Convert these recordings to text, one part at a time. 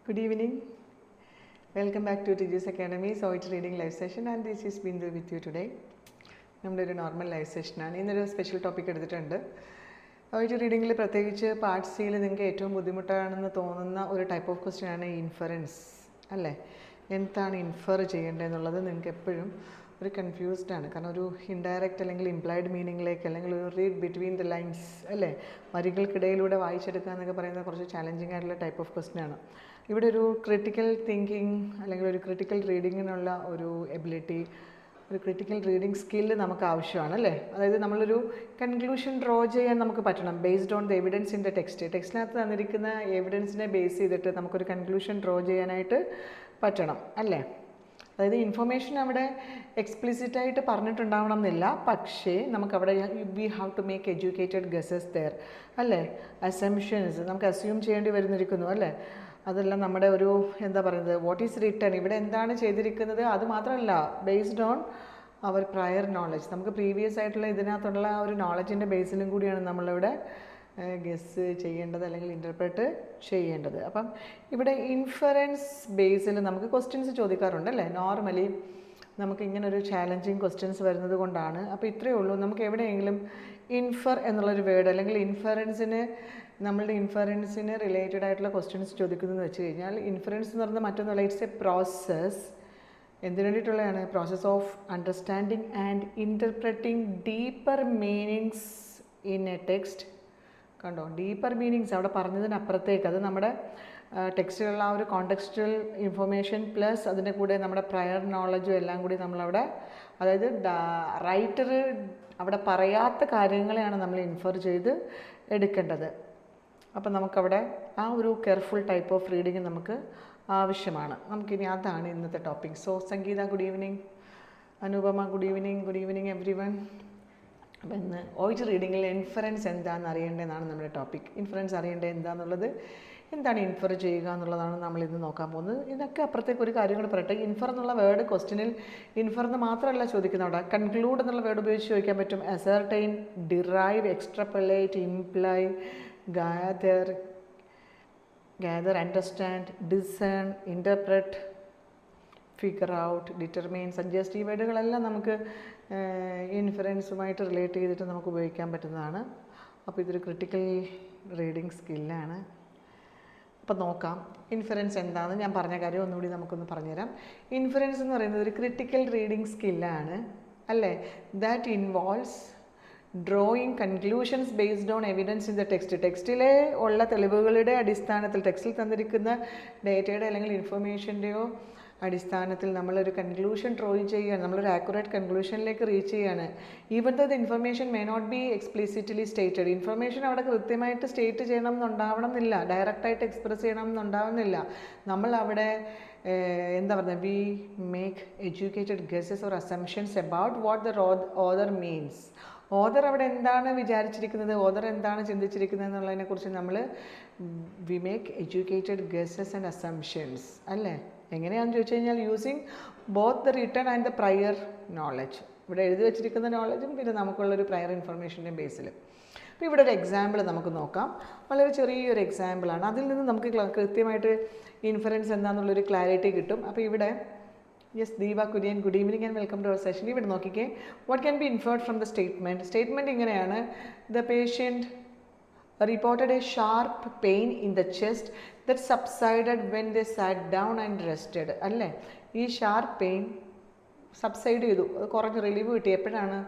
Good evening. Welcome back to Teachers Academy's OET Reading live session, and this is Bindu with you today. നമ്മുടെ normal live സെഷനാണ്. ഇന്നൊരു special topic എടുത്തിട്ടുണ്ട്. OET റീഡിങ്ങിൽ പ്രത്യേകിച്ച് part സിയിൽ നിങ്ങൾക്ക് ഏറ്റവും ബുദ്ധിമുട്ടാണെന്ന് തോന്നുന്ന ഒരു ടൈപ്പ് ഓഫ് ക്വസ്റ്റ്യൻ ആണ് ഇൻഫറൻസ്, അല്ലേ? എന്താണ് ഇൻഫർ ചെയ്യേണ്ടതെന്നുള്ളത് നിങ്ങൾക്ക് എപ്പോഴും ഒരു കൺഫ്യൂസ്ഡ് ആണ്. കാരണം ഒരു ഇൻഡയറക്റ്റ് അല്ലെങ്കിൽ ഇംപ്ലൈഡ് മീനിങ്ങിലേക്ക് അല്ലെങ്കിൽ ഒരു റീഡ് ബിറ്റ്വീൻ ദ ലൈൻസ്, അല്ലേ, വരികൾക്കിടയിലൂടെ വായിച്ചെടുക്കുക എന്നൊക്കെ പറയുന്ന കുറച്ച് ചാലഞ്ചിങ് ആയിട്ടുള്ള ടൈപ്പ് ഓഫ് ക്വസ്റ്റ്യൻ ആണ്. ഇവിടെ ഒരു ക്രിട്ടിക്കൽ തിങ്കിങ് അല്ലെങ്കിൽ ഒരു ക്രിട്ടിക്കൽ റീഡിങ്ങിനുള്ള ഒരു എബിലിറ്റി, ഒരു ക്രിട്ടിക്കൽ റീഡിങ് സ്കില്ല് നമുക്ക് ആവശ്യമാണ്, അല്ലേ? അതായത് നമ്മളൊരു കൺക്ലൂഷൻ ഡ്രോ ചെയ്യാൻ നമുക്ക് പറ്റണം based on the evidence in the ടെക്സ്റ്റിനകത്ത് തന്നിരിക്കുന്ന എവിഡൻസിനെ ബേസ് ചെയ്തിട്ട് നമുക്കൊരു കൺക്ലൂഷൻ ഡ്രോ ചെയ്യാനായിട്ട് പറ്റണം, അല്ലേ? അതായത് ഇൻഫർമേഷൻ അവിടെ എക്സ്പ്ലിസിറ്റായിട്ട് പറഞ്ഞിട്ടുണ്ടാവണം എന്നില്ല, പക്ഷേ നമുക്കവിടെ we have to make educated guesses there, അല്ലേ? അസംഷൻസ് നമുക്ക് അസ്യൂം ചെയ്യേണ്ടി വരുന്നിരിക്കുന്നു, അല്ലേ? അതെല്ലാം നമ്മുടെ ഒരു എന്താ പറയുന്നത്, വാട്ട് ഈസ് റിട്ടൺ, ഇവിടെ എന്താണ് ചെയ്തിരിക്കുന്നത്, അത് മാത്രമല്ല based on our prior knowledge, നമുക്ക് പ്രീവിയസ് ആയിട്ടുള്ള ഇതിനകത്തുള്ള ഒരു നോളജിൻ്റെ ബേസിലും കൂടിയാണ് നമ്മളിവിടെ ഗസ് ചെയ്യേണ്ടത് അല്ലെങ്കിൽ ഇൻ്റർപ്രറ്റ് ചെയ്യേണ്ടത്. അപ്പം ഇവിടെ ഇൻഫറൻസ് ബേസിൽ നമുക്ക് ക്വസ്റ്റ്യൻസ് ചോദിക്കാറുണ്ട്, അല്ലേ? നോർമലി നമുക്ക് ഇങ്ങനൊരു ചാലഞ്ചിങ് ക്വസ്റ്റ്യൻസ് വരുന്നത് കൊണ്ടാണ്. അപ്പോൾ ഇത്രയേ ഉള്ളൂ. നമുക്ക് എവിടെയെങ്കിലും ഇൻഫർ എന്നുള്ളൊരു വേർഡ് അല്ലെങ്കിൽ നമ്മളുടെ ഇൻഫറൻസിന് റിലേറ്റഡ് ആയിട്ടുള്ള ക്വസ്റ്റ്യൻസ് ചോദിക്കുന്നതെന്ന് വെച്ച് കഴിഞ്ഞാൽ, ഇൻഫറൻസ് എന്ന് പറയുന്നത് മറ്റൊന്നുമല്ല, ഇറ്റ്സ് എ പ്രോസസ്. എന്തിനു വേണ്ടിയിട്ടുള്ളതാണ്? Process of understanding and interpreting deeper meanings in a text. കണ്ടോ, ഡീപ്പർ മീനിങ്സ് അവിടെ പറഞ്ഞതിനപ്പുറത്തേക്ക്, അത് നമ്മുടെ ടെക്സ്റ്റിലുള്ള ആ ഒരു കോണ്ടെക്സ്റ്റുവൽ ഇൻഫർമേഷൻ പ്ലസ് അതിൻ്റെ കൂടെ നമ്മുടെ പ്രയർ നോളജും എല്ലാം കൂടി നമ്മളവിടെ, അതായത് റൈറ്റർ അവിടെ പറയാത്ത കാര്യങ്ങളെയാണ് നമ്മൾ ഇൻഫർ ചെയ്ത് എടുക്കേണ്ടത്. അപ്പം നമുക്കവിടെ ആ ഒരു കെയർഫുൾ ടൈപ്പ് ഓഫ് റീഡിങ് നമുക്ക് ആവശ്യമാണ്. നമുക്കിനി അതാണ് ഇന്നത്തെ topic. So Sangeetha, good evening. Anupama, good evening. Good evening everyone. അപ്പം ഇന്ന് OET റീഡിങ്ങിൽ ഇൻഫറൻസ് എന്താണെന്ന് അറിയേണ്ടതെന്നാണ് നമ്മുടെ ടോപ്പിക്. ഇൻഫറൻസ് അറിയേണ്ടത് എന്താണെന്നുള്ളത്, എന്താണ് ഇൻഫർ ചെയ്യുക എന്നുള്ളതാണ് നമ്മളിന്ന് നോക്കാൻ പോകുന്നത്. ഇതിനൊക്കെ അപ്പുറത്തേക്ക് ഒരു കാര്യം കൂടി പറയട്ടെ. ഇൻഫർ എന്നുള്ള വേർഡ് ക്വസ്റ്റ്യനിൽ ഇൻഫർ എന്ന് മാത്രമല്ല ചോദിക്കുന്നത്, അവിടെ കൺക്ലൂഡ് എന്നുള്ള വേർഡ് ഉപയോഗിച്ച് ചോദിക്കാൻ പറ്റും. Ascertain, derive, extrapolate, imply, gather, understand, discern, interpret, figure out, determine, suggest, ഈ വേർഡുകളെല്ലാം നമുക്ക് ഇൻഫറൻസുമായിട്ട് റിലേറ്റ് ചെയ്തിട്ട് നമുക്ക് ഉപയോഗിക്കാൻ പറ്റുന്നതാണ്. അപ്പോൾ ഇതൊരു ക്രിട്ടിക്കൽ റീഡിങ് സ്കില്ലാണ്. അപ്പം നോക്കാം ഇൻഫറൻസ് എന്താണെന്ന്. ഞാൻ പറഞ്ഞ കാര്യം ഒന്നുകൂടി നമുക്കൊന്ന് പറഞ്ഞുതരാം. ഇൻഫറൻസ് എന്ന് പറയുന്നത് ഒരു ക്രിട്ടിക്കൽ റീഡിങ് സ്കില്ലാണ്, അല്ലേ? That involves drawing conclusions based on evidence in the ടെക്സ്റ്റിലെ ഉള്ള തെളിവുകളുടെ അടിസ്ഥാനത്തിൽ, ടെക്സ്റ്റിൽ തന്നിരിക്കുന്ന ഡേറ്റയുടെ അല്ലെങ്കിൽ ഇൻഫർമേഷൻ്റെയോ അടിസ്ഥാനത്തിൽ നമ്മളൊരു കൺക്ലൂഷൻ ഡ്രോ ചെയ്യുകയാണ്, നമ്മളൊരു ആക്യുറേറ്റ് കൺക്ലൂഷനിലേക്ക് റീച്ച് ചെയ്യുകയാണ്. Even the information may not be explicitly stated. Information അവിടെ കൃത്യമായിട്ട് സ്റ്റേറ്റ് ചെയ്യണം എന്നുണ്ടാവണം എന്നില്ല, ഡയറക്റ്റായിട്ട് എക്സ്പ്രസ് ചെയ്യണം എന്നുണ്ടാവുന്നില്ല. നമ്മൾ അവിടെ എന്താ പറയുക, we make educated guesses or assumptions about what the author means. Author അവിടെ എന്താണ് വിചാരിച്ചിരിക്കുന്നത്, ഓതർ എന്താണ് ചിന്തിച്ചിരിക്കുന്നത് എന്നുള്ളതിനെക്കുറിച്ച് നമ്മൾ we make educated guesses and assumptions, അല്ലേ? എങ്ങനെയാണെന്ന് ചോദിച്ചു കഴിഞ്ഞാൽ using both the written and the prior knowledge. ഇവിടെ എഴുതി വെച്ചിരിക്കുന്ന നോളജും പിന്നെ നമുക്കുള്ളൊരു പ്രയർ ഇൻഫർമേഷൻ്റെ ബേസിൽ. അപ്പോൾ ഇവിടെ ഒരു എക്സാമ്പിൾ നമുക്ക് നോക്കാം. വളരെ ചെറിയൊരു എക്സാമ്പിളാണ്. അതിൽ നിന്ന് നമുക്ക് കൃത്യമായിട്ട് ഇൻഫറൻസ് എന്താണെന്നുള്ളൊരു ക്ലാരിറ്റി കിട്ടും. അപ്പോൾ ഇവിടെ yes, Deepa Kurian, good evening and welcome to our session. ഇവിടെ നോക്കിക്കേ, what can be inferred from the statement ഇങ്ങനെയാണ്: the patient reported a sharp pain in the chest that subsided when they sat down and rested. അല്ലേ? ഈ sharp pain subside ചെയ്തു, കുറഞ്ഞ് relieve കിട്ടി. എപ്പോഴാണ്?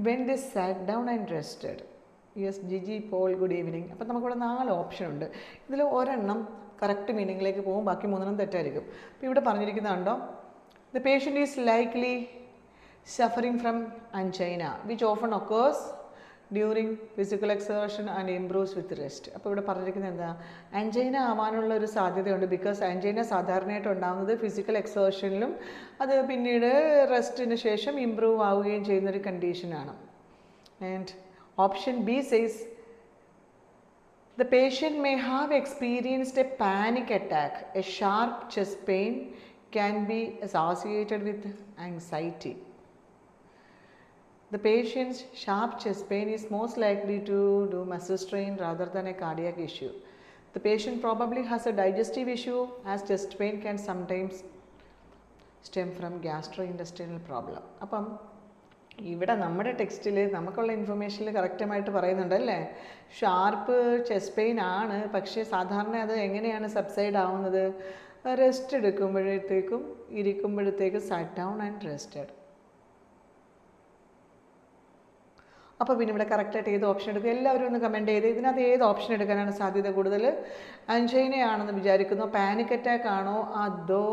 when they sat down and rested. Yes, Jiji Paul, good evening. അപ്പം നമുക്കിവിടെ 4 option ഉണ്ട്. ഇതിൽ ഒരെണ്ണം കറക്റ്റ് മീനിങ്ങിലേക്ക് പോകും, ബാക്കി 3 തെറ്റായിരിക്കും. അപ്പോൾ ഇവിടെ പറഞ്ഞിരിക്കുന്നതുണ്ടോ, the patient is likely suffering from angina which often occurs during physical exertion and improves with rest. അപ്പോൾ ഇവിടെ പറഞ്ഞിരിക്കുന്നത് എന്താ, ആൻജൈന ആവാനുള്ള ഒരു സാധ്യതയുണ്ട്. ബിക്കോസ് ആൻജൈന സാധാരണയായിട്ട് ഉണ്ടാകുന്നത് ഫിസിക്കൽ എക്സേർഷനിലും അത് പിന്നീട് റെസ്റ്റിന് ശേഷം ഇംപ്രൂവ് ആവുകയും ചെയ്യുന്നൊരു കണ്ടീഷനാണ്. And option B says the patient may have experienced A panic attack. A sharp chest pain can be associated with anxiety. The patient's sharp chest pain is most likely to do muscle strain rather than a cardiac issue. The patient probably has a digestive issue, as chest pain can sometimes stem from gastrointestinal problem. അപ്പം ഇവിടെ നമ്മുടെ ടെക്സ്റ്റിൽ നമുക്കുള്ള ഇൻഫർമേഷനിൽ കറക്റ്റായിട്ട് പറയുന്നുണ്ട് അല്ലേ, sharp chest pain ആണ്, പക്ഷേ സാധാരണ അത് എങ്ങനെയാണ് സബ്സൈഡ് ആവുന്നത്, റെസ്റ്റ് എടുക്കുമ്പോഴത്തേക്കും ഇരിക്കുമ്പോഴത്തേക്കും സാറ്റ് ഡൗൺ ആൻഡ് റെസ്റ്റഡ്. അപ്പോൾ പിന്നെ ഇവിടെ കറക്റ്റായിട്ട് ഏത് ഓപ്ഷൻ എടുക്കുക, എല്ലാവരും ഒന്ന് കമൻറ്റ് ചെയ്ത് ഇതിനകത്ത് ഏത് ഓപ്ഷൻ എടുക്കാനാണ് സാധ്യത കൂടുതൽ. ആൻജൈനയാണെന്ന് വിചാരിക്കുന്നു, പാനിക് അറ്റാക്ക് ആണോ, അതോ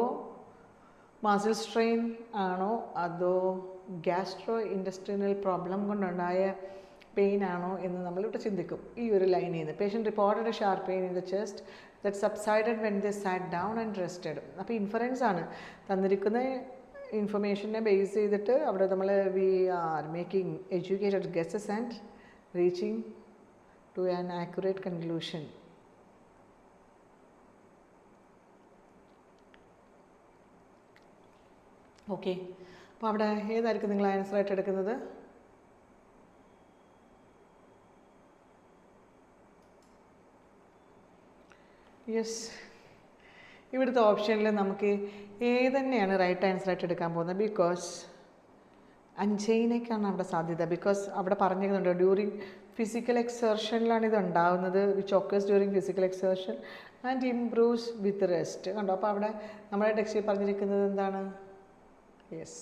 മസിൽ സ്ട്രെയിൻ ആണോ, അതോ ഗ്യാസ്ട്രോ ഇൻറ്റസ്റ്റിനൽ പ്രോബ്ലം കൊണ്ടുണ്ടായ പെയിൻ ആണോ എന്ന് നമ്മളിവിടെ ചിന്തിക്കും. ഈ ഒരു ലൈനിൽ നിന്ന് patient reported a sharp pain in the chest that subsided when they sat down and rested. അപ്പോൾ ഇൻഫറൻസ് ആണ് തന്നിരിക്കുന്ന ഇൻഫർമേഷനെ ബേസ് ചെയ്തിട്ട് അവിടെ നമ്മൾ we are making educated guesses and reaching to an accurate conclusion. Okay, അപ്പോൾ അവിടെ ഏതായിരിക്കും നിങ്ങൾ ആൻസറായിട്ട് എടുക്കുന്നത്? യെസ്, ഇവിടുത്തെ ഓപ്ഷനിൽ നമുക്ക് ഏതന്നെയാണ് റൈറ്റ് ആൻസറായിട്ട് എടുക്കാൻ പോകുന്നത്. ബിക്കോസ് അഞ്ചൈനയ്ക്കാണ് അവിടെ സാധ്യത. ബിക്കോസ് അവിടെ പറഞ്ഞിരുന്നുണ്ട് ഡ്യൂറിങ് ഫിസിക്കൽ എക്സേർഷനിലാണ് ഇത് ഉണ്ടാകുന്നത്, which occurs during physical exertion and improves with rest. കണ്ടോ, അപ്പോൾ അവിടെ നമ്മുടെ ടെക്സ്റ്റിൽ പറഞ്ഞിരിക്കുന്നത് എന്താണ്? യെസ്,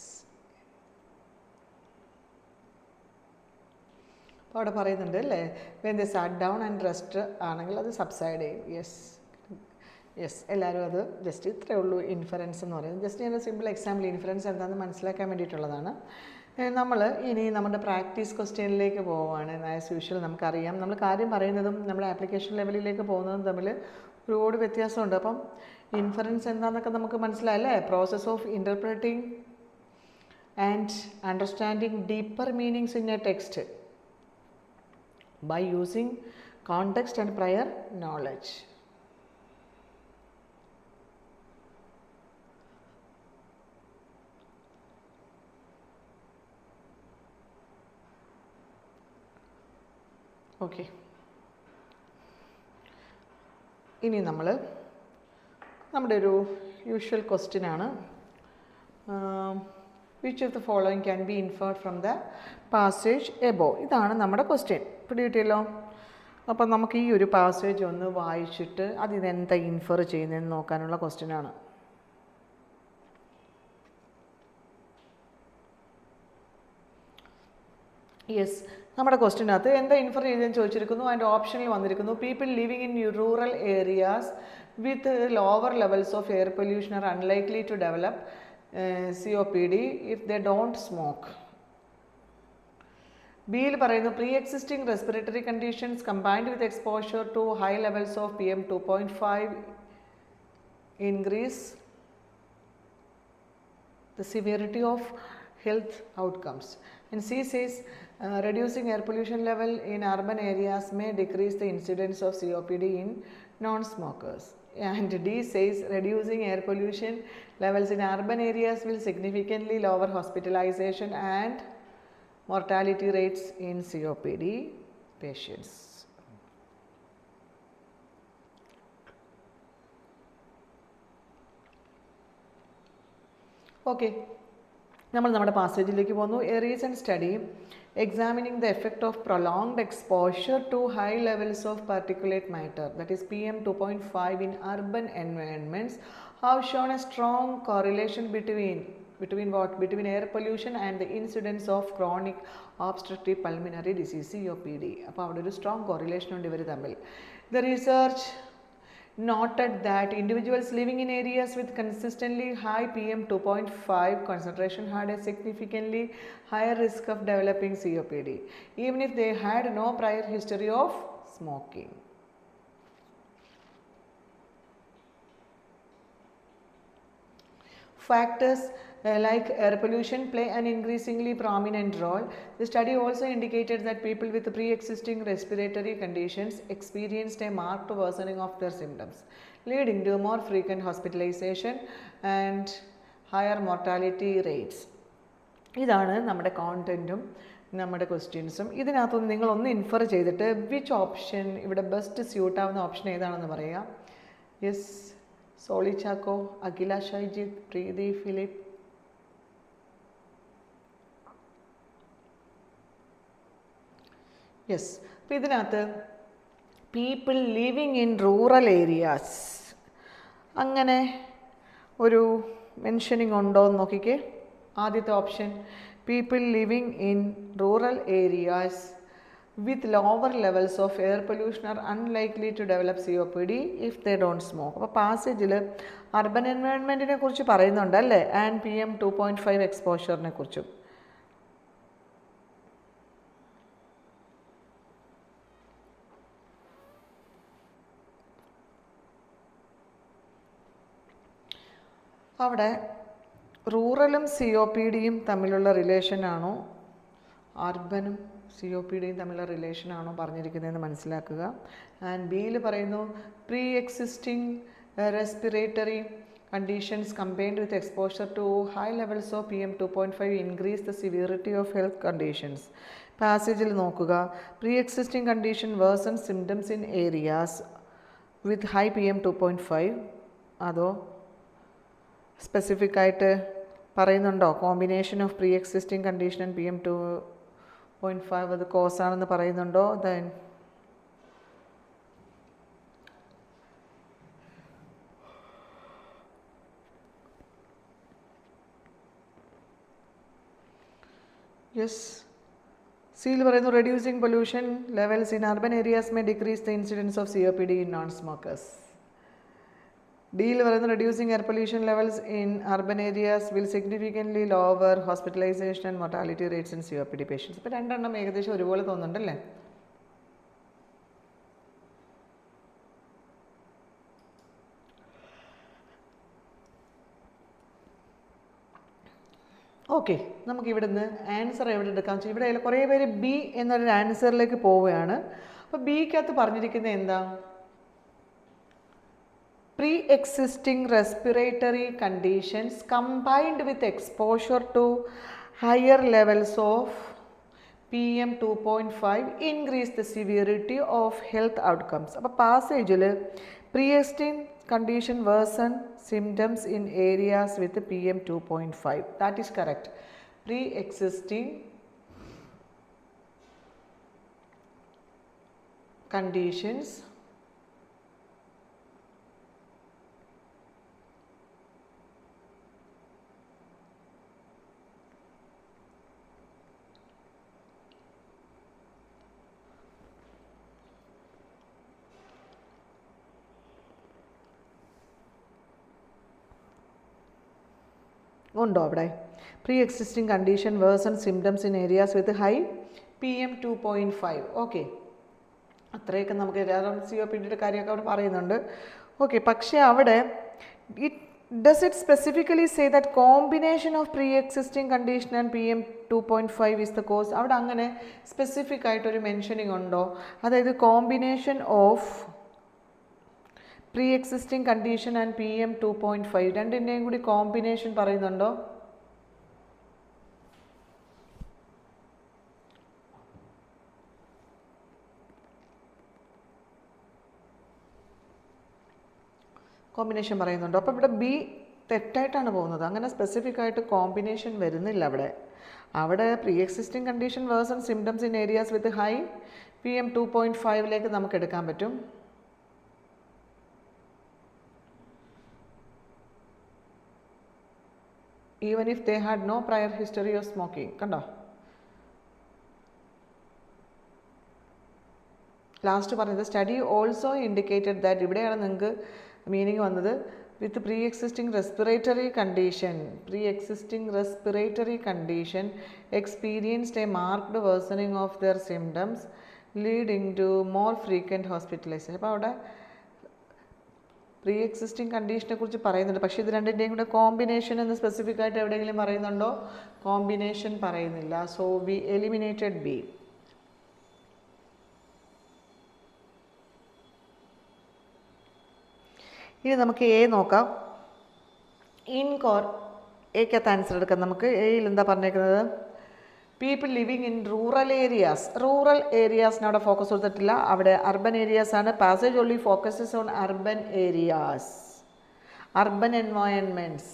അപ്പോൾ അവിടെ പറയുന്നുണ്ട് അല്ലേ, when they sat down and rest ആണെങ്കിൽ അത് സബ്സൈഡ് ചെയ്യും. യെസ്, എല്ലാവരും അത് ജസ്റ്റ് ഇത്രയേ ഉള്ളൂ ഇൻഫറൻസ് എന്ന് പറയുന്നത്. ജസ്റ്റ് ഞാൻ സിമ്പിൾ എക്സാമ്പിൾ ഇൻഫറൻസ് എന്താണെന്ന് മനസ്സിലാക്കാൻ വേണ്ടിയിട്ടുള്ളതാണ്. നമ്മൾ ഇനി നമ്മുടെ പ്രാക്ടീസ് ക്വസ്റ്റ്യനിലേക്ക് പോവുകയാണ്. ആസ് യൂഷ്വൽ നമുക്കറിയാം, നമ്മൾ കാര്യം പറയുന്നതും നമ്മുടെ ആപ്ലിക്കേഷൻ ലെവലിലേക്ക് പോകുന്നതും തമ്മിൽ ഒരുപാട് വ്യത്യാസമുണ്ട്. അപ്പം ഇൻഫറൻസ് എന്താണെന്നൊക്കെ നമുക്ക് മനസ്സിലായല്ലേ, process of interpreting and understanding deeper meanings in a text by using context and prior knowledge. Okay, ഇനി നമ്മൾ നമ്മുടെ ഒരു യൂഷ്വൽ ക്വസ്റ്റ്യൻ ആണ്. Which of the following can be inferred from the passage above. ഇതാണ് നമ്മുടെ ക്വസ്റ്റ്യൻ. പിടികിട്ടിയല്ലോ. അപ്പം നമുക്ക് ഈ ഒരു പാസേജ് ഒന്ന് വായിച്ചിട്ട് അതിനെന്താ ഇൻഫർ ചെയ്യുന്നതെന്ന് നോക്കാനുള്ള ക്വസ്റ്റ്യൻ ആണ്. യെസ്, നമ്മുടെ ക്വസ്റ്റ്യനകത്ത് എന്താ ഇൻഫർ ചെയ്തതെന്ന് ചോദിച്ചിരിക്കുന്നു. അതിൻ്റെ ഓപ്ഷനിൽ വന്നിരിക്കുന്നു people living in rural areas with lower levels of air pollution are unlikely to develop COPD if they don't smoke. ബിയിൽ പറയുന്നു pre existing respiratory conditions combined with exposure to high levels of PM 2.5 increase the severity of health outcomes. And C says reducing air pollution level in urban areas may decrease the incidence of COPD in non-smokers. And D says reducing air pollution levels in urban areas will significantly lower hospitalization and mortality rates in COPD patients. Okay, നമ്മൾ നമ്മുടെ പാസേജിലേക്ക് പോകുന്നു. A recent study examining the effect of prolonged exposure to high levels of particulate matter, that is PM 2.5 in urban environments, have shown a strong correlation between air pollution and the incidence of chronic obstructive pulmonary disease COPD. അപ്പോൾ അവിടെ ഒരു strong correlation ഉണ്ട് ഇവർ തമ്മിൽ. The research noted that individuals living in areas with consistently high PM 2.5 concentration had a significantly higher risk of developing COPD, even if they had no prior history of smoking. Factors like air pollution play an increasingly prominent role. The study also indicated that people with pre-existing respiratory conditions experienced a marked worsening of their symptoms, leading to more frequent hospitalization and higher mortality rates. ഇതാണ് നമ്മുടെ കോണ്ടൻറ്റും നമ്മുടെ ക്വസ്റ്റ്യൻസും. ഇതിനകത്തുനിന്ന് നിങ്ങളൊന്ന് infer ചെയ്തിട്ട് which option ഇവിടെ best സ്യൂട്ടാവുന്ന option ഏതാണെന്ന് പറയുക. യെസ്, സോളി ചാക്കോ, അഖില ഷൈജിത്ത്, പ്രീതി ഫിലിപ്പ്. യെസ്, അപ്പോൾ ഇതിനകത്ത് people living in rural areas അങ്ങനെ ഒരു മെൻഷനിങ് ഉണ്ടോ എന്ന് നോക്കിക്കേ. ആദ്യത്തെ option people living in rural areas with lower levels of air pollution are unlikely to develop COPD if they don't smoke. അപ്പോൾ പാസേജിൽ അർബൻ എൻവയോൺമെൻറ്റിനെ കുറിച്ച് പറയുന്നുണ്ട് അല്ലേ, ആൻഡ് PM 2.5 എക്സ്പോഷറിനെ കുറിച്ചും. അവിടെ റൂറലും COPDയും തമ്മിലുള്ള റിലേഷനാണോ അർബനും COPDയും തമ്മിലുള്ള റിലേഷനാണോ പറഞ്ഞിരിക്കുന്നതെന്ന് മനസ്സിലാക്കുക. ആൻഡ് ബിയിൽ പറയുന്നു pre existing respiratory conditions combined with exposure to high levels of PM 2.5 increase the severity of health conditions. പാസേജിൽ നോക്കുക, pre existing condition worsen symptoms in areas with high PM 2.5 അതോ സ്പെസിഫിക് ആയിട്ട് പറയുന്നുണ്ടോ combination of pre existing condition and PM 2.5 അത് കോസാണെന്ന് പറയുന്നുണ്ടോ? Then yes, സിയിൽ പറയുന്നു reducing pollution levels in urban areas may decrease the incidence of COPD in non smokers. ഡിയിൽ പറയുന്നു reducing air pollution levels in urban areas will significantly lower hospitalisation and mortality rates in COPD patients. ഇപ്പോൾ രണ്ടെണ്ണം ഏകദേശം ഒരുപോലെ തോന്നുന്നുണ്ടല്ലേ. Okay, നമുക്ക് ഇവിടുന്ന് answer എവിടെ എടുക്കാം വെച്ചാൽ ഇവിടെ കുറേ പേര് ബി എന്നൊരു ആൻസറിലേക്ക് പോവുകയാണ്. അപ്പോൾ ബിക്കകത്ത് പറഞ്ഞിരിക്കുന്നത് എന്താ? Pre-existing respiratory conditions combined with exposure to higher levels of PM 2.5 increase the severity of health outcomes. അപ്പോൾ പാസേജിൽ pre-existing condition worsen symptoms in areas with PM 2.5. That is correct. Pre-existing conditions ഉണ്ടോ അവിടെ? Pre existing condition worsen symptoms in areas with high PM 2.5. Okay, അത്രയൊക്കെ നമുക്ക് COPDയുടെ കാര്യമൊക്കെ അവിടെ പറയുന്നുണ്ട്. Okay, പക്ഷേ അവിടെ does it specifically say that combination of pre existing condition and PM 2.5 is the cause? അവിടെ അങ്ങനെ സ്പെസിഫിക് ആയിട്ടൊരു മെൻഷനിങ് ഉണ്ടോ? അതായത് combination of pre existing condition and PM 2.5 രണ്ടിൻ്റെയും കൂടി കോമ്പിനേഷൻ പറയുന്നുണ്ടോ? കോമ്പിനേഷൻ പറയുന്നുണ്ടോ? അപ്പോൾ ഇവിടെ ബി തെറ്റായിട്ടാണ് പോകുന്നത്. അങ്ങനെ സ്പെസിഫിക് ആയിട്ട് കോമ്പിനേഷൻ വരുന്നില്ല അവിടെ pre existing condition worsen symptoms in areas with high PM 2.5ലേക്ക് നമുക്ക് എടുക്കാൻ പറ്റും. Even if they had no prior history of smoking. കണ്ടോ, ലാസ്റ്റ് പറഞ്ഞത് സ്റ്റഡി ഓൾസോ ഇൻഡിക്കേറ്റഡ് ദാറ്റ് ഇവിടെയാണ് നിങ്ങൾക്ക് മീനിങ് വന്നത് with pre existing respiratory condition experienced a marked worsening of their symptoms leading to more frequent hospitalization. അപ്പോൾ അവിടെ pre existing കണ്ടീഷനെ കുറിച്ച് പറയുന്നുണ്ട്, പക്ഷേ ഇത് രണ്ടിൻ്റെയും കൂടെ കോമ്പിനേഷൻ എന്ന് സ്പെസിഫിക് ആയിട്ട് എവിടെയെങ്കിലും പറയുന്നുണ്ടോ? കോമ്പിനേഷൻ പറയുന്നില്ല. So we eliminated B. ഇനി നമുക്ക് എ നോക്കാം. എക്കകത്ത് ആൻസർ എടുക്കാം. നമുക്ക് എയിൽ എന്താ പറഞ്ഞേക്കുന്നത്? പീപ്പിൾ ലിവിങ് ഇൻ റൂറൽ ഏരിയാസിന് അവിടെ ഫോക്കസ് കൊടുത്തിട്ടില്ല, അവിടെ അർബൻ ഏരിയാസ് ആണ്. Passage only focuses on urban areas, urban environments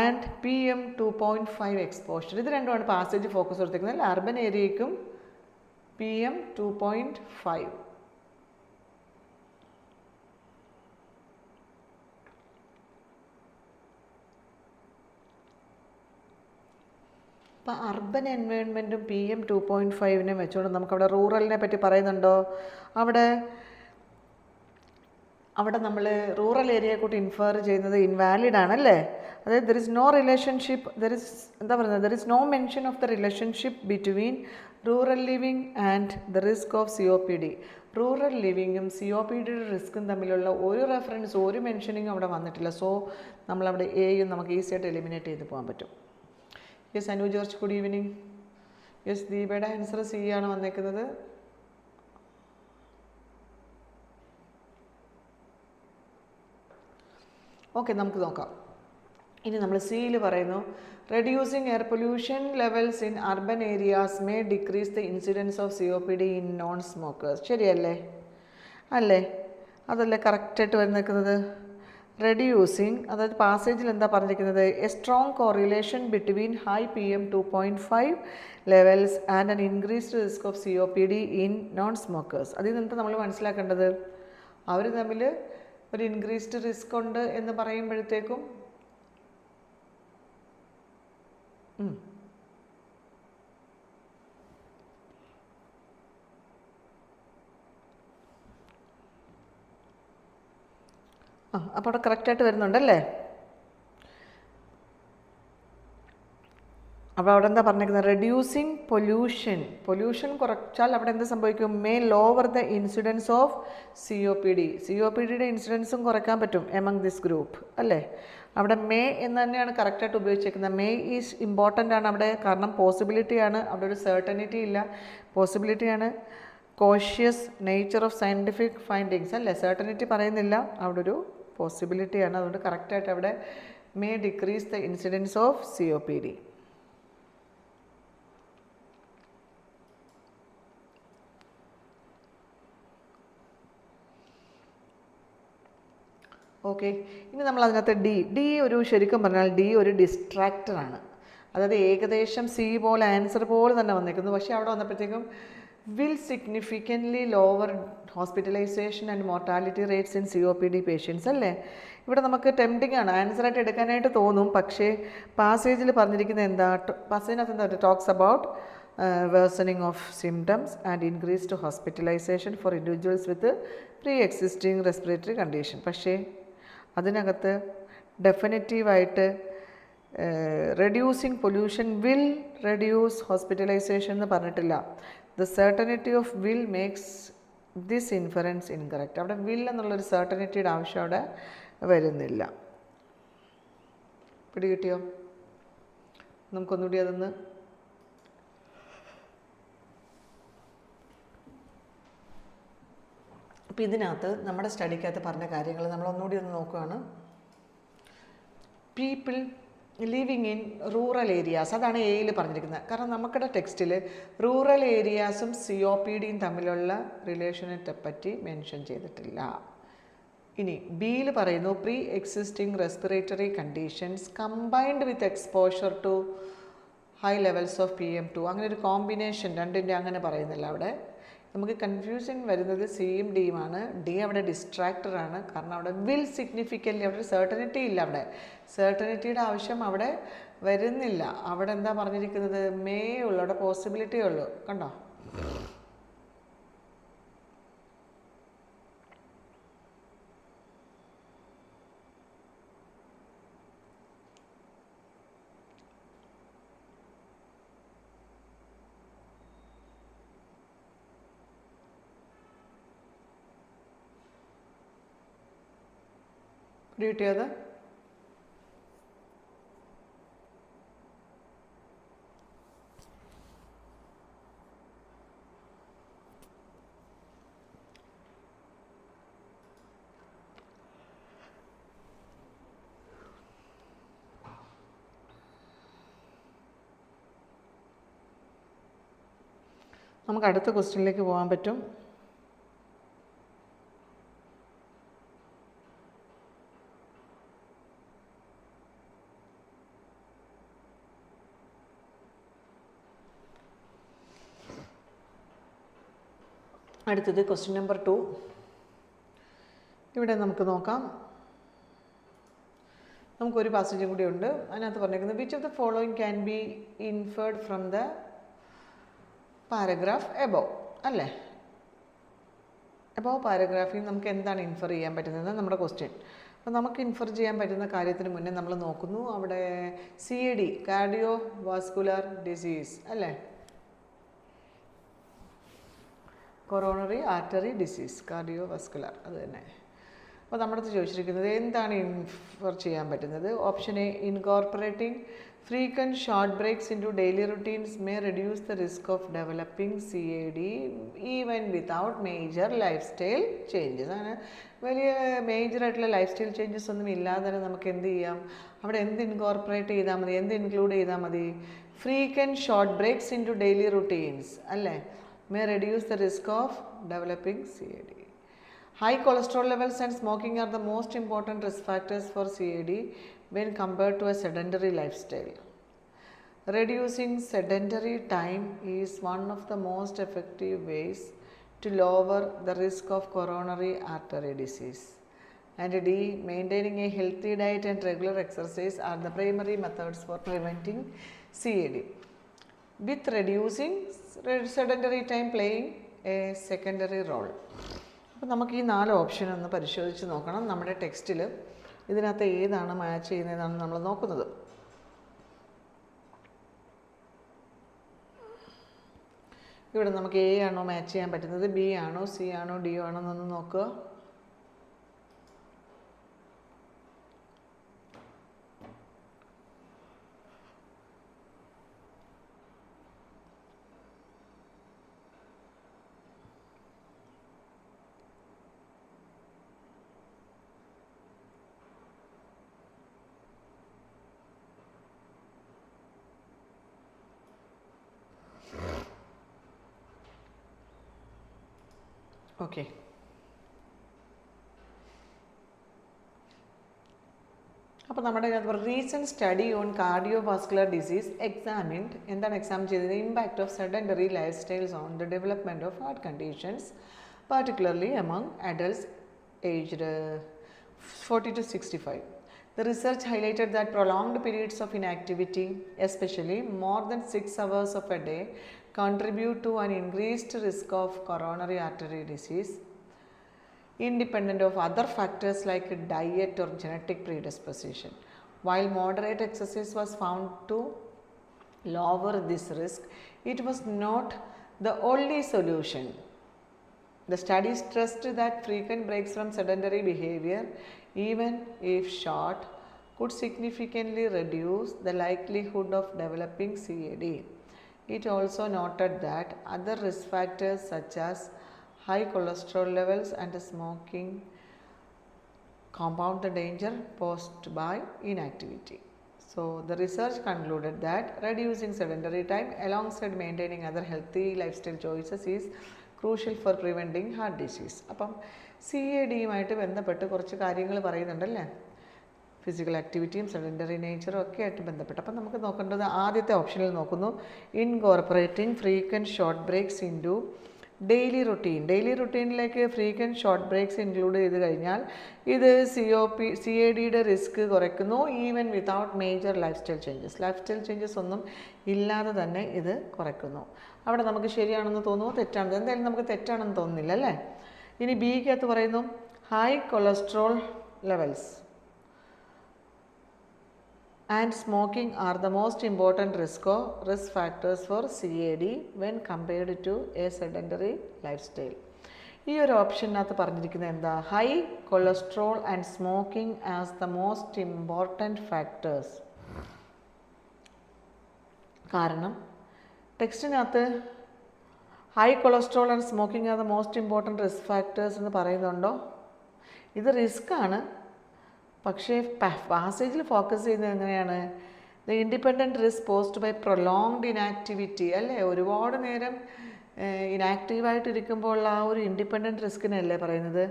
and PM2.5 exposure. ഇത് രണ്ടുമാണ് പാസേജ് ഫോക്കസ് കൊടുത്തിരിക്കുന്നത്. അർബൻ ഏരിയയ്ക്കും PM2.5. അപ്പോൾ അർബൻ എൻവയോൺമെൻറ്റും PM2.5 വെച്ചുകൊണ്ട് നമുക്കവിടെ റൂറലിനെ പറ്റി പറയുന്നുണ്ടോ? അവിടെ നമ്മൾ റൂറൽ ഏരിയയെ കൂട്ടി ഇൻഫർ ചെയ്യുന്നത് ഇൻവാലിഡ് ആണല്ലേ. അതായത് there is no relationship, there is no mention of the relationship between rural living and the risk of COPD. Rural ലിവിങ്ങും COPDയുടെ റിസ്ക്കും തമ്മിലുള്ള ഒരു റെഫറൻസ്, ഒരു മെൻഷനിങ് അവിടെ വന്നിട്ടില്ല. സോ നമ്മളവിടെ എയും നമുക്ക് ഈസി ആയിട്ട് എലിമിനേറ്റ് ചെയ്ത് പോകാൻ പറ്റും. Yes Anu George, good evening. Yes ദീപയുടെ ആൻസർ C ആണ് വന്നേക്കുന്നത്. ഓക്കെ, നമുക്ക് നോക്കാം. ഇനി നമ്മൾ സിയിൽ പറയുന്നു, reducing air pollution levels in urban areas may decrease the incidence of COPD in non smokers. ശരിയല്ലേ? അല്ലേ? അതല്ലേ കറക്റ്റായിട്ട് വന്നേക്കുന്നത്. റെഡ്യൂസിങ്, അതായത് പാസേജിൽ എന്താ പറഞ്ഞിരിക്കുന്നത്? A strong correlation between high PM2.5 levels and an increased risk of COPD in non smokers. അതിൽ നിന്ന് നമ്മൾ മനസ്സിലാക്കേണ്ടത് അവർ തമ്മിൽ ഒരു ഇൻക്രീസ്ഡ് റിസ്ക് ഉണ്ട് എന്ന് പറയുമ്പോഴത്തേക്കും അപ്പോൾ അവിടെ കറക്റ്റായിട്ട് വരുന്നുണ്ടല്ലേ. അപ്പോൾ അവിടെ എന്താ പറഞ്ഞിരിക്കുന്നത്? റെഡ്യൂസിങ് പൊല്യൂഷൻ കുറച്ചാൽ അവിടെ എന്ത് സംഭവിക്കും? May lower the incidence of COPDയുടെ ഇൻസിഡൻസും കുറയ്ക്കാൻ പറ്റും എമംഗ് ദിസ് ഗ്രൂപ്പ് അല്ലേ. അവിടെ മേ എന്ന് തന്നെയാണ് കറക്റ്റായിട്ട് ഉപയോഗിച്ചിരിക്കുന്നത്. മേ ഈസ് ഇമ്പോർട്ടൻ്റ് ആണ് അവിടെ, കാരണം പോസിബിലിറ്റിയാണ്, അവിടെ ഒരു സെർട്ടനിറ്റി ഇല്ല, പോസിബിലിറ്റിയാണ്. Cautious nature of scientific findings അല്ലേ, സെർട്ടനിറ്റി പറയുന്നില്ല, അവിടെ ഒരു പോസിബിലിറ്റിയാണ്. അതുകൊണ്ട് കറക്റ്റായിട്ട് അവിടെ may decrease the incidence of COPD. Okay, ഇനി നമ്മൾ അതിനകത്ത് ഡി ഒരു ശരിക്കും പറഞ്ഞാൽ ഡി ഒരു ഡിസ്ട്രാക്ടറാണ്. അതായത് ഏകദേശം C പോലെ ആൻസർ പോലെ തന്നെ വന്നിരിക്കുന്നു. പക്ഷേ അവിടെ വന്നപ്പോഴത്തേക്കും will significantly lower hospitalisation and mortality rates in COPD patients അല്ലേ. ഇവിടെ നമുക്ക് ടെംപ്റ്റിംഗ് ആണ് ആൻസറായിട്ട് എടുക്കാനായിട്ട് തോന്നും. പക്ഷേ പാസേജിൽ പറഞ്ഞിരിക്കുന്നത് എന്താ? പാസേജിനകത്ത് എന്താ? Talks about worsening of symptoms and increased hospitalization for individuals with pre existing respiratory condition. പക്ഷേ അതിനകത്ത് ഡെഫിനറ്റീവായിട്ട് reducing pollution will reduce hospitalization എന്ന് പറഞ്ഞിട്ടില്ല. The certainty of will makes this inference incorrect. അവിടെ വിൽ എന്നുള്ളൊരു സെർട്ടനിറ്റിയുടെ ആവശ്യം അവിടെ വരുന്നില്ല. പിടികിട്ടിയോ? നമുക്കൊന്നുകൂടി അതൊന്ന് അപ്പോൾ ഇതിനകത്ത് നമ്മുടെ സ്റ്റഡിക്കകത്ത് പറഞ്ഞ കാര്യങ്ങൾ നമ്മളൊന്നുകൂടി ഒന്ന് നോക്കുകയാണ്. People living in rural areas, അതാണ് എയിൽ പറഞ്ഞിരിക്കുന്നത്. കാരണം നമുക്കിടെ ടെക്സ്റ്റിൽ റൂറൽ ഏരിയാസും COPDയും തമ്മിലുള്ള റിലേഷനെ പറ്റി മെൻഷൻ ചെയ്തിട്ടില്ല. ഇനി ബിയിൽ പറയുന്നു pre existing respiratory conditions combined with exposure to high levels of PM2. അങ്ങനെ ഒരു കോമ്പിനേഷൻ രണ്ടിൻ്റെ അങ്ങനെ പറയുന്നില്ല അവിടെ. നമുക്ക് കൺഫ്യൂഷൻ വരുന്നത് സിയും ഡിയുമാണ്. ഡി അവിടെ ഡിസ്ട്രാക്ടറാണ്, കാരണം അവിടെ വിൽ സിഗ്നിഫിക്കൻ്റ്ലി, അവിടെ ഒരു സെർട്ടനിറ്റി ഇല്ല, അവിടെ സെർട്ടനിറ്റിയുടെ ആവശ്യം അവിടെ വരുന്നില്ല. അവിടെ എന്താ പറഞ്ഞിരിക്കുന്നത്? മേ ഉള്ളൂ, അവിടെ പോസിബിലിറ്റി ഉള്ളൂ. കണ്ടോ? കിട്ടിയത്? നമുക്ക് അടുത്ത ക്വസ്റ്റ്യനിലേക്ക് പോകാൻ പറ്റും. അടുത്തത് ക്വസ്റ്റ്യൻ നമ്പർ 2. ഇവിടെ നമുക്ക് നോക്കാം. നമുക്കൊരു പാസേജും കൂടി ഉണ്ട്. അതിനകത്ത് പറഞ്ഞിരിക്കുന്നത് which of the following can be inferred from the paragraph above, അല്ലേ? എബോവ് പാരഗ്രാഫിൽ നമുക്ക് എന്താണ് ഇൻഫർ ചെയ്യാൻ പറ്റുന്നത് നമ്മുടെ ക്വസ്റ്റ്യൻ. അപ്പോൾ നമുക്ക് ഇൻഫർ ചെയ്യാൻ പറ്റുന്ന കാര്യത്തിന് മുന്നേ നമ്മൾ നോക്കുന്നു അവിടെ CAD, കാർഡിയോ വാസ്കുലർ ഡിസീസ്, അല്ലേ? Coronary artery disease, cardio vascular, അത് തന്നെ. അപ്പോൾ നമ്മുടെ അടുത്ത് ചോദിച്ചിരിക്കുന്നത് എന്താണ് ഇൻഫർ ചെയ്യാൻ പറ്റുന്നത്. Option A, incorporating frequent short breaks into daily routines may reduce the risk of developing CAD even without major lifestyle changes. അങ്ങനെ വലിയ മേജറായിട്ടുള്ള ലൈഫ് സ്റ്റൈൽ ചേഞ്ചസ് ഒന്നും ഇല്ലാതെ തന്നെ നമുക്ക് എന്ത് ചെയ്യാം, അവിടെ എന്ത് ഇൻകോർപ്പറേറ്റ് ചെയ്താൽ മതി, എന്ത് ഇൻക്ലൂഡ് ചെയ്താൽ മതി? Frequent short breaks into daily routines, അല്ലേ? may reduce the risk of developing CAD. High cholesterol levels and smoking are the most important risk factors for CAD when compared to a sedentary lifestyle. Reducing sedentary time is one of the most effective ways to lower the risk of coronary artery disease. And D, maintaining a healthy diet and regular exercise are the primary methods for preventing CAD, with reducing sedentary time playing a secondary role. അപ്പോൾ നമുക്ക് ഈ 4 option ഒന്ന് പരിശോധിച്ച് നോക്കണം. നമ്മുടെ ടെക്സ്റ്റിൽ ഇതിനകത്ത് ഏതാണ് മാച്ച് ചെയ്യുന്നതെന്നാണ് നമ്മൾ നോക്കുന്നത്. ഇവിടെ നമുക്ക് A ആണോ മാച്ച് ചെയ്യാൻ പറ്റുന്നത്, B ആണോ, C ആണോ, D ആണോ എന്നൊന്ന് നോക്കുക. ഓക്കെ, അപ്പോൾ നമ്മുടെ recent study on cardiovascular disease examined, എന്താണ് എക്സാം ചെയ്തത്? Impact of sedentary life styles on the development of heart conditions, particularly among adults aged 40 to 65. The research highlighted that prolonged periods of inactivity, especially more than 6 hours of a day, contribute to an increased risk of coronary artery disease, independent of other factors like diet or genetic predisposition. While moderate exercise was found to lower this risk, it was not the only solution. The study stressed that frequent breaks from sedentary behavior, even if short, could significantly reduce the likelihood of developing CAD. It also noted that other risk factors such as high cholesterol levels and smoking compound the danger posed by inactivity. So, the research concluded that reducing sedentary time alongside maintaining other healthy lifestyle choices is crucial for preventing heart disease. അപ്പം CADയുമായിട്ട് ബന്ധപ്പെട്ട് കുറച്ച് കാര്യങ്ങൾ പറയുന്നുണ്ടല്ലേ, physical ആക്ടിവിറ്റിയും sedentary നേച്ചറും ഒക്കെ ആയിട്ട് ബന്ധപ്പെട്ട്. അപ്പം നമുക്ക് നോക്കേണ്ടത് ആദ്യത്തെ ഓപ്ഷനിൽ നോക്കുന്നു, incorporating frequent short breaks into daily routine. Daily റുട്ടീനിലേക്ക് ഫ്രീക്വൻറ്റ് ഷോർട്ട് ബ്രേക്സ് ഇൻക്ലൂഡ് ചെയ്ത് കഴിഞ്ഞാൽ ഇത് CADയുടെ റിസ്ക് കുറയ്ക്കുന്നു, even without major lifestyle changes. Lifestyle changes ഒന്നും ഇല്ലാതെ തന്നെ ഇത് കുറയ്ക്കുന്നു. അവിടെ നമുക്ക് ശരിയാണെന്ന് തോന്നുമോ, തെറ്റാണെന്ന്? എന്തായാലും നമുക്ക് തെറ്റാണെന്ന് തോന്നുന്നില്ല, അല്ലേ? ഇനി ബിക്കകത്ത് പറയുന്നു high cholesterol levels and smoking are the most important risk factors for CAD when compared to a sedentary lifestyle. ഈ ഒരു ഓപ്ഷനകത്ത് പറഞ്ഞിരിക്കുന്നത് എന്താ? High cholesterol and smoking as the most important factors. കാരണം ടെക്സ്റ്റിനകത്ത് high cholesterol and smoking are the most important risk factors എന്ന് പറയുന്നുണ്ടോ? ഇത് റിസ്ക്കാണ്, പക്ഷേ പാസേജിൽ ഫോക്കസ് ചെയ്യുന്നത് എങ്ങനെയാണ്? The independent risk posed by prolonged inactivity, അല്ലേ? ഒരുപാട് നേരം ഇനാക്റ്റീവായിട്ടിരിക്കുമ്പോൾ ആ ഒരു ഇൻഡിപെൻഡൻറ്റ് റിസ്കിനല്ലേ പറയുന്നത്.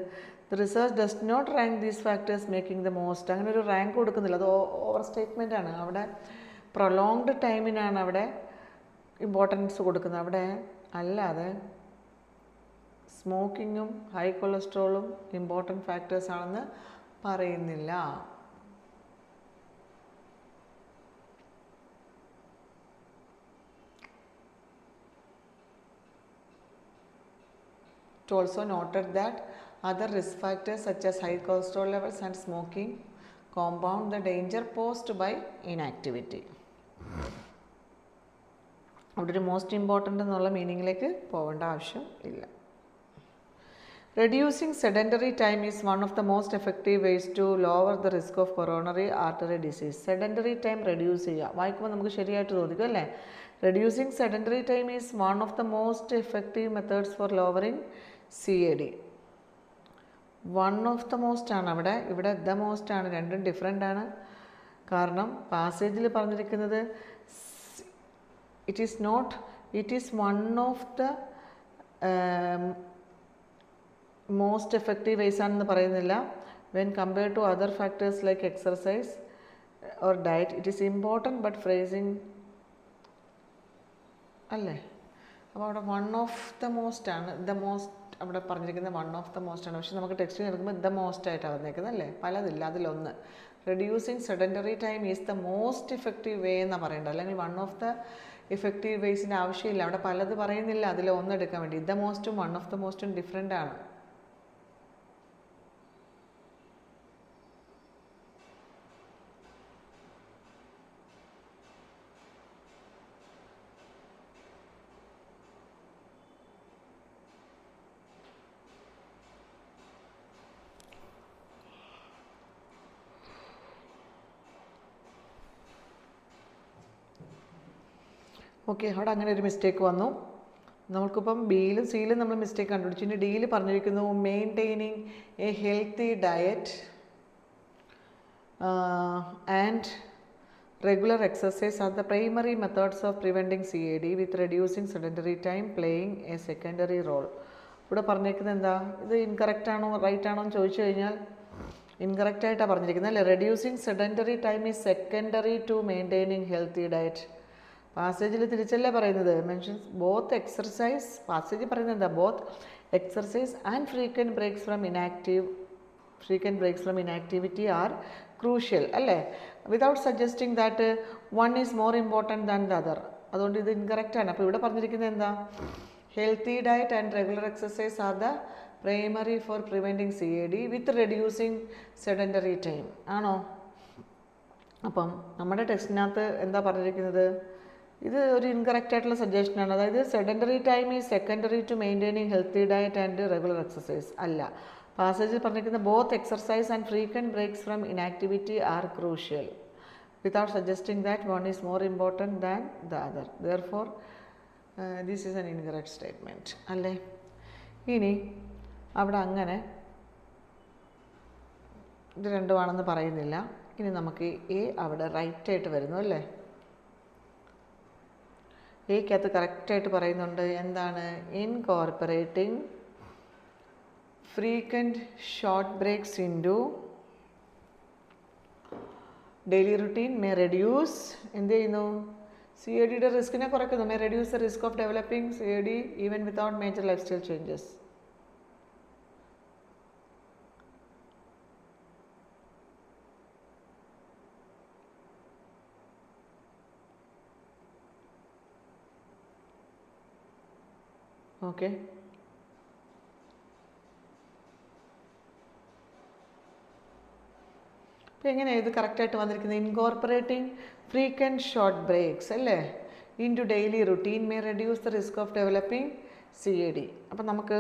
The research does not rank these factors making the most. അങ്ങനെ ഒരു റാങ്ക് കൊടുക്കുന്നില്ല, അത് ഓവർ സ്റ്റേറ്റ്മെൻ്റ് ആണ്. അവിടെ പ്രൊലോങ്ഡ് ടൈമിനാണ് അവിടെ ഇമ്പോർട്ടൻസ് കൊടുക്കുന്നത്. അവിടെ അല്ലാതെ സ്മോക്കിങ്ങും ഹൈ കൊളസ്ട്രോളും ഇമ്പോർട്ടൻറ്റ് ഫാക്ടേഴ്സ് ആണെന്ന് പറയുന്നില്ല. It also noted that other risk factors such as high cholesterol levels and smoking compound the danger posed by inactivity. അവിടെ ഒരു മോസ്റ്റ് ഇമ്പോർട്ടൻ്റ് എന്നുള്ള മീനിങ്ങിലേക്ക് പോകേണ്ട ആവശ്യം ഇല്ല. Reducing sedentary time is one of the most effective ways to lower the risk of coronary artery disease. Sedentary time reduce ചെയ്യുക. വായിക്കുമ്പോൾ നമുക്ക് ശരിയായിട്ട് തോന്നിക്കും അല്ലേ. Reducing sedentary time is one of the most effective methods for lowering CAD. One of the most ആണ് അവിടെ, ഇവിടെ the most ആണ്, രണ്ടും ഡിഫറെൻ്റ് ആണ്. കാരണം പാസേജിൽ പറഞ്ഞിരിക്കുന്നത് it is one of the most effective ways ആണെന്ന് പറയുന്നില്ല. When compared to other factors like exercise or diet it is important but phrasing അല്ലേ. അപ്പോൾ അവിടെ വൺ ഓഫ് ദ മോസ്റ്റ് ആണ്, ദ മോസ്റ്റ് അവിടെ പറഞ്ഞിരിക്കുന്നത് വൺ ഓഫ് ദ മോസ്റ്റ് ആണ്. പക്ഷെ നമുക്ക് ടെക്സ്റ്റിൽ എടുക്കുമ്പോൾ ദ മോസ്റ്റ് ആയിട്ടാണ് വന്നേക്കുന്നത് അല്ലേ. പലതില്ല, അതിലൊന്ന്. Reducing sedentary time is the most effective way എന്നാണ് പറയേണ്ടത്, അല്ലെങ്കിൽ വൺ ഓഫ് ദ ഇഫക്റ്റീവ് വേസിൻ്റെ ആവശ്യമില്ല. അവിടെ പലത് പറയുന്നില്ല, അതിൽ ഒന്ന് എടുക്കാൻ വേണ്ടി. ദ മോസ്റ്റും വൺ ഓഫ് ദ മോസ്റ്റും ഡിഫറെൻ്റ് ആണ്. ഓക്കെ, അവിടെ അങ്ങനെ ഒരു മിസ്റ്റേക്ക് വന്നു. നമുക്കിപ്പം ബിയിലും സിയിലും നമ്മൾ മിസ്റ്റേക്ക് കണ്ടുപിടിച്ചു. ഇനി ഡിയിൽ പറഞ്ഞിരിക്കുന്നു maintaining a healthy diet and regular exercise are the primary methods of preventing CAD with reducing sedentary time playing a secondary role. ഇവിടെ പറഞ്ഞിരിക്കുന്നത് എന്താ, ഇത് ഇൻകറക്റ്റ് ആണോ റൈറ്റ് ആണോ എന്ന് ചോദിച്ചു കഴിഞ്ഞാൽ ഇൻകറക്റ്റ് ആയിട്ടാണ് പറഞ്ഞിരിക്കുന്നത് അല്ലേ. Reducing sedentary time is secondary to maintaining healthy diet. പാസേജിൽ തിരിച്ചല്ലേ പറയുന്നത്. മെൻഷൻസ് ബോത്ത് എക്സർസൈസ്, പാസേജിൽ പറയുന്നത് എന്താ, both exercise and frequent breaks from inactivity are crucial അല്ലേ. Without suggesting that one is more important than the other. അതുകൊണ്ട് ഇത് incorrect ആണ്. അപ്പോൾ ഇവിടെ പറഞ്ഞിരിക്കുന്നത് എന്താ, healthy diet and regular exercise are the primary for preventing CAD with reducing sedentary time ആണോ. അപ്പം നമ്മുടെ ടെക്സ്റ്റിനകത്ത് എന്താ പറഞ്ഞിരിക്കുന്നത്, ഇത് ഒരു ഇൻകറക്റ്റ് ആയിട്ടുള്ള സജഷനാണ്. അതായത് sedentary time is secondary to maintaining healthy diet and regular exercise അല്ല. പാസേജിൽ പറഞ്ഞിരിക്കുന്ന both exercise and frequent breaks from inactivity are crucial without suggesting that one is more important than the other. Therefore this is an incorrect statement അല്ലേ. ഇനി അവിടെ അങ്ങനെ ഇത് രണ്ടുമാണെന്ന് പറയുന്നില്ല. ഇനി നമുക്ക് എ അവിടെ റൈറ്റായിട്ട് വരുന്നു അല്ലേ. എക്കകത്ത് കറക്റ്റായിട്ട് പറയുന്നുണ്ട് എന്താണ്, incorporating frequent short breaks into daily routine may reduce, എന്ത് ചെയ്യുന്നു, CADയുടെ റിസ്കിനെ കുറയ്ക്കുന്നു. May reduce the risk of developing CAD even without major lifestyle changes. Okay, അപ്പോൾ എങ്ങനെയാണ് ഇത് കറക്റ്റായിട്ട് വന്നിരിക്കുന്നത്, ഇൻകോർപ്പറേറ്റിംഗ് ഫ്രീക്വൻറ്റ് ഷോർട്ട് ബ്രേക്സ് അല്ലേ into daily routine may reduce the risk of developing CAD. അപ്പം നമുക്ക്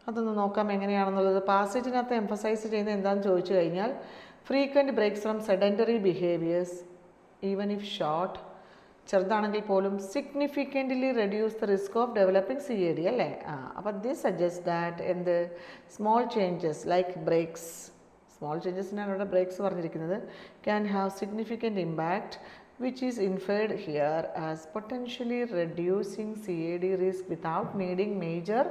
അതൊന്ന് നോക്കാം എങ്ങനെയാണെന്നുള്ളത്. പാസേജിനകത്ത് എംഫസൈസ് ചെയ്യുന്നത് എന്താണെന്ന് ചോദിച്ചു കഴിഞ്ഞാൽ frequent breaks from sedentary behaviours even if short, ചെറുതാണെങ്കിൽ പോലും significantly reduce the risk of developing CAD അല്ലേ. അപ്പോൾ ദിസ് സജസ്റ്റ് ദാറ്റ് എന്ത്, small changes like breaks, small ചേഞ്ചസിനാണ് ഇവിടെ ബ്രേക്സ് പറഞ്ഞിരിക്കുന്നത്, can have significant impact which is inferred here as potentially reducing CAD risk without needing major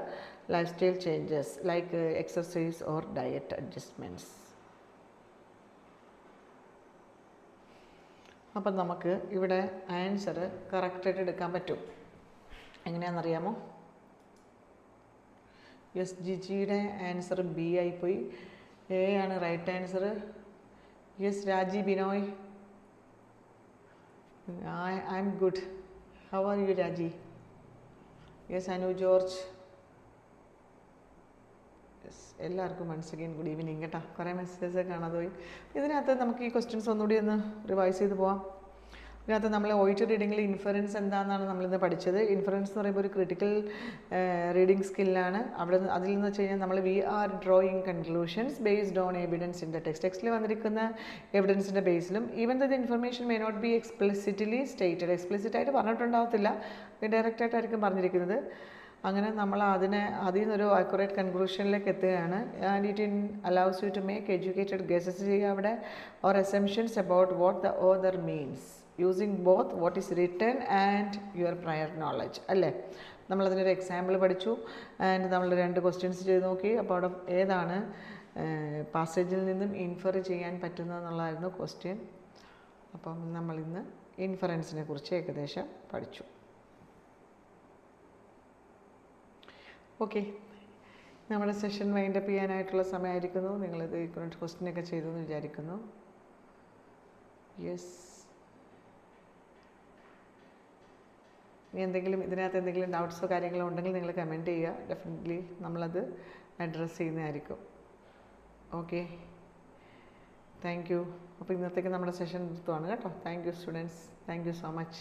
lifestyle changes like exercise or diet adjustments. അപ്പം നമുക്ക് ഇവിടെ answer കറക്റ്റായിട്ട് എടുക്കാൻ പറ്റും. എങ്ങനെയാണെന്നറിയാമോ? എസ് ജിയുടെ ആൻസർ ബി ആയിപ്പോയി. എ ആണ് റൈറ്റ് ആൻസർ. യെസ് രാജി Binoy. I'm good. How are you, Raji? Yes, Anu George. Yes, എല്ലാവർക്കും once again good evening കേട്ടോ. കുറേ മെസ്സേജസ് കാണാതെ പോയി. ഇതിനകത്ത് നമുക്ക് ഈ ക്വസ്റ്റ്യൻസ് ഒന്നുകൂടി ഒന്ന് റിവൈസ് ചെയ്ത് പോവാം. ഇതിനകത്ത് നമ്മൾ OET റീഡിങ്ങിൽ ഇൻഫറൻസ് എന്താണെന്നാണ് നമ്മളിന്ന് പഠിച്ചത്. ഇൻഫറൻസ് എന്ന് പറയുമ്പോൾ ഒരു ക്രിട്ടിക്കൽ റീഡിങ് സ്കില്ലാണ്. അതിൽ നിന്ന് വെച്ച് കഴിഞ്ഞാൽ നമ്മൾ we are drawing conclusions based on evidence in the ടെക്സ്റ്റിൽ വന്നിരിക്കുന്ന എവിഡൻസിൻ്റെ ബേസിലും even the information may not be explicitly stated. എക്സ്പ്ലിസിറ്റായിട്ട് പറഞ്ഞിട്ടുണ്ടാകത്തില്ല, ഡയറക്റ്റായിട്ടായിരിക്കും പറഞ്ഞിരിക്കുന്നത്. അങ്ങനെ നമ്മൾ അതിൽ നിന്നൊരു അക്യുറേറ്റ് കൺക്ലൂഷനിലേക്ക് എത്തുകയാണ്. And it allows you to make educated guesses ചെയ്യുക അവിടെ, or assumptions about what the author means using both what is written and your prior knowledge അല്ലേ. നമ്മളതിനൊരു എക്സാമ്പിൾ പഠിച്ചു ആൻഡ് നമ്മൾ 2 ക്വസ്റ്റ്യൻസ് ചെയ്ത് നോക്കി. അപ്പോൾ അവിടെ ഏതാണ് പാസേജിൽ നിന്നും ഇൻഫർ ചെയ്യാൻ പറ്റുന്നതെന്നുള്ളതായിരുന്നു ക്വസ്റ്റ്യൻ. അപ്പം നമ്മളിന്ന് ഇൻഫറൻസിനെ കുറിച്ച് ഏകദേശം പഠിച്ചു. ഓക്കെ, നമ്മുടെ സെഷൻ വൈൻഡപ്പ് ചെയ്യാനായിട്ടുള്ള സമയമായിരിക്കുന്നു. നിങ്ങളിത് ക്വസ്റ്റ്യനൊക്കെ ചെയ്തു എന്ന് വിചാരിക്കുന്നു. യെസ്, ഇനി ഇതിനകത്ത് എന്തെങ്കിലും ഡൗട്ട്സോ കാര്യങ്ങളോ ഉണ്ടെങ്കിൽ നിങ്ങൾ കമൻറ്റ് ചെയ്യുക. ഡെഫിനറ്റ്ലി നമ്മളത് അഡ്രസ്സ് ചെയ്യുന്നതായിരിക്കും. Okay, thank you. അപ്പോൾ ഇന്നത്തേക്ക് നമ്മുടെ സെഷൻ നിർത്തുവാണ് കേട്ടോ. Thank you students, thank you so much.